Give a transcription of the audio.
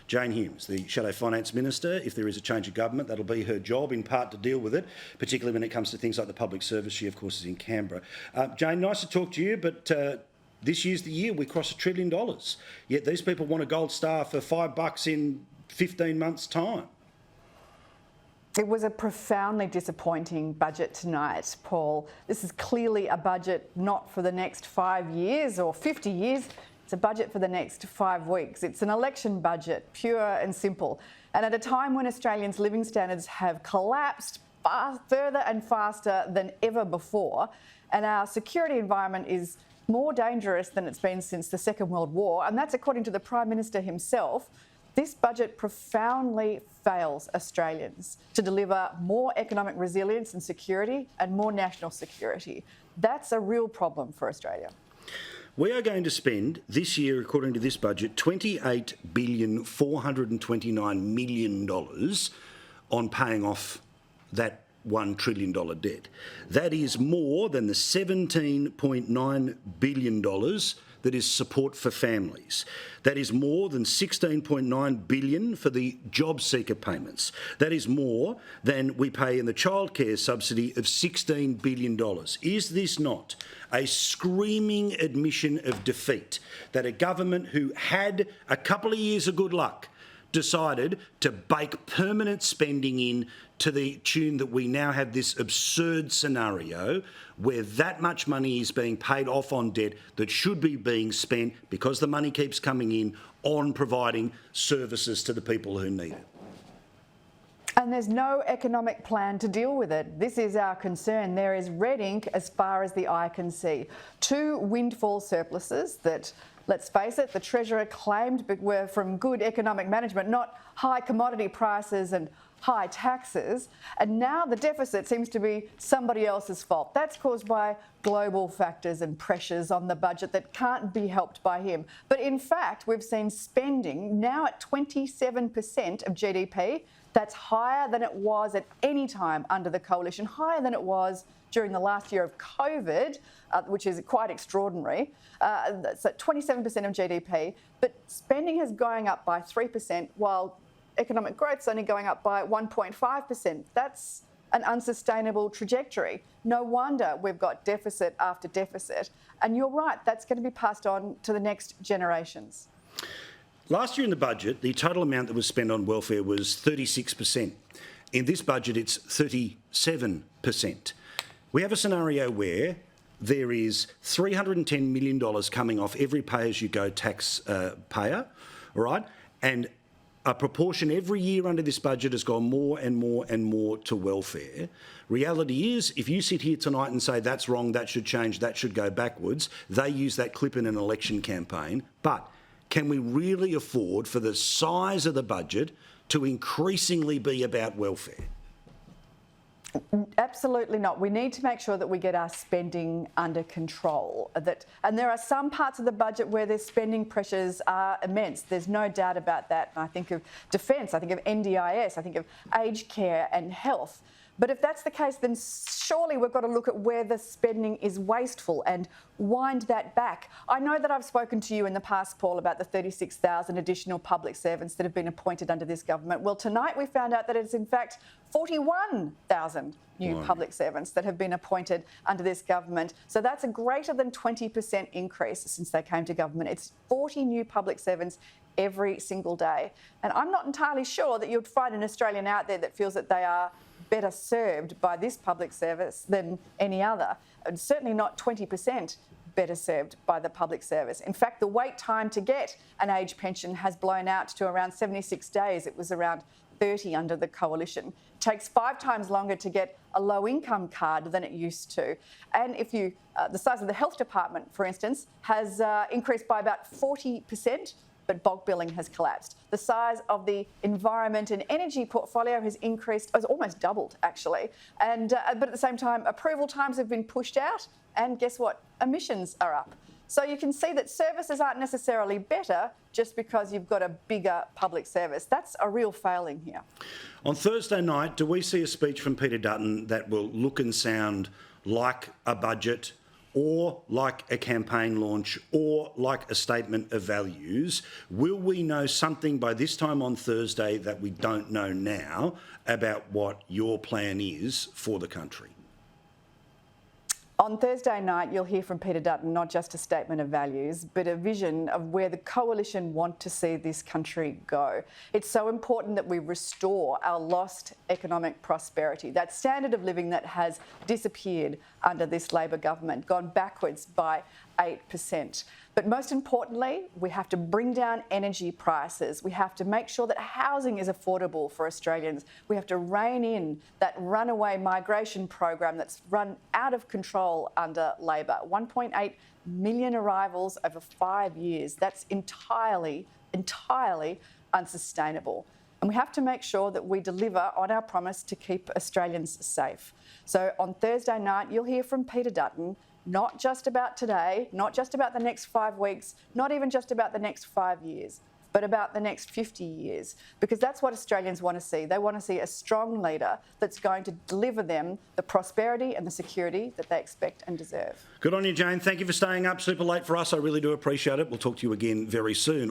Jane Hume, the Shadow Finance Minister. If there is a change of government, that'll be her job, in part, to deal with it, particularly when it comes to things like the public service. She, of course, is in Canberra. Jane, nice to talk to you, but this year's the year we cross $1 trillion. Yet these people want a gold star for $5 in 15 months' time. It was a profoundly disappointing budget tonight, Paul. This is clearly a budget not for the next 5 years or 50 years. It's a budget for the next 5 weeks. It's an election budget, pure and simple. And at a time when Australians' living standards have collapsed further and faster than ever before, and our security environment is more dangerous than it's been since the Second World War, and that's according to the Prime Minister himself, this budget profoundly fails Australians to deliver more economic resilience and security and more national security. That's a real problem for Australia. We are going to spend this year, according to this budget, $28,429 million on paying off that $1 trillion debt. That is more than the $17.9 billion that is support for families. That is more than $16.9 billion for the job seeker payments. That is more than we pay in the childcare subsidy of $16 billion. Is this not a screaming admission of defeat that a government who had a couple of years of good luck decided to bake permanent spending in to the tune that we now have this absurd scenario where that much money is being paid off on debt that should be being spent, because the money keeps coming in, on providing services to the people who need it? And there's no economic plan to deal with it. This is our concern. There is red ink as far as the eye can see. 2 windfall surpluses that, let's face it, the Treasurer claimed were from good economic management, not high commodity prices and high taxes. And now the deficit seems to be somebody else's fault. That's caused by global factors and pressures on the budget that can't be helped by him. But in fact, we've seen spending now at 27% of GDP. That's higher than it was at any time under the coalition, higher than it was during the last year of COVID, which is quite extraordinary. So 27% of GDP, but spending is going up by 3%, while economic growth is only going up by 1.5%. That's an unsustainable trajectory. No wonder we've got deficit after deficit. And you're right, that's going to be passed on to the next generations. Last year in the budget, the total amount that was spent on welfare was 36%. In this budget, it's 37%. We have a scenario where there is $310 million coming off every pay-as-you-go tax payer, all right? And a proportion every year under this budget has gone more and more and more to welfare. Reality is, if you sit here tonight and say that's wrong, that should change, that should go backwards, they use that clip in an election campaign. But can we really afford, for the size of the budget, to increasingly be about welfare? Absolutely not. We need to make sure that we get our spending under control. And there are some parts of the budget where their spending pressures are immense. There's no doubt about that. And I think of defence, I think of NDIS, I think of aged care and health. But if that's the case, then surely we've got to look at where the spending is wasteful and wind that back. I know that I've spoken to you in the past, Paul, about the 36,000 additional public servants that have been appointed under this government. Well, tonight we found out that it's in fact 41,000 new public servants that have been appointed under this government. So that's a greater than 20% increase since they came to government. It's 40 new public servants every single day. And I'm not entirely sure that you'd find an Australian out there that feels that they are better served by this public service than any other, and certainly not 20% better served by the public service. In fact, the wait time to get an age pension has blown out to around 76 days. It was around 30 under the coalition. It takes 5 times longer to get a low-income card than it used to. And if you, the size of the health department, for instance, has increased by about 40%, but bulk billing has collapsed. The size of the environment and energy portfolio has increased, has almost doubled actually. And but at the same time, approval times have been pushed out, and guess what? Emissions are up. So you can see that services aren't necessarily better just because you've got a bigger public service. That's a real failing here. On Thursday night, do we see a speech from Peter Dutton that will look and sound like a budget, or like a campaign launch or like a statement of values, will we know something by this time on Thursday that we don't know now about what your plan is for the country? On Thursday night, you'll hear from Peter Dutton not just a statement of values, but a vision of where the coalition want to see this country go. It's so important that we restore our lost economic prosperity, that standard of living that has disappeared under this Labor government, gone backwards by 8%. But most importantly, we have to bring down energy prices. We have to make sure that housing is affordable for Australians. We have to rein in that runaway migration program that's run out of control under Labor. 1.8 million arrivals over 5 years. That's entirely unsustainable. And we have to make sure that we deliver on our promise to keep Australians safe. So on Thursday night, you'll hear from Peter Dutton, not just about today, not just about the next 5 weeks, not even just about the next 5 years, but about the next 50 years, because that's what Australians want to see. They want to see a strong leader that's going to deliver them the prosperity and the security that they expect and deserve. Good on you, Jane. Thank you for staying up super late for us. I really do appreciate it. We'll talk to you again very soon.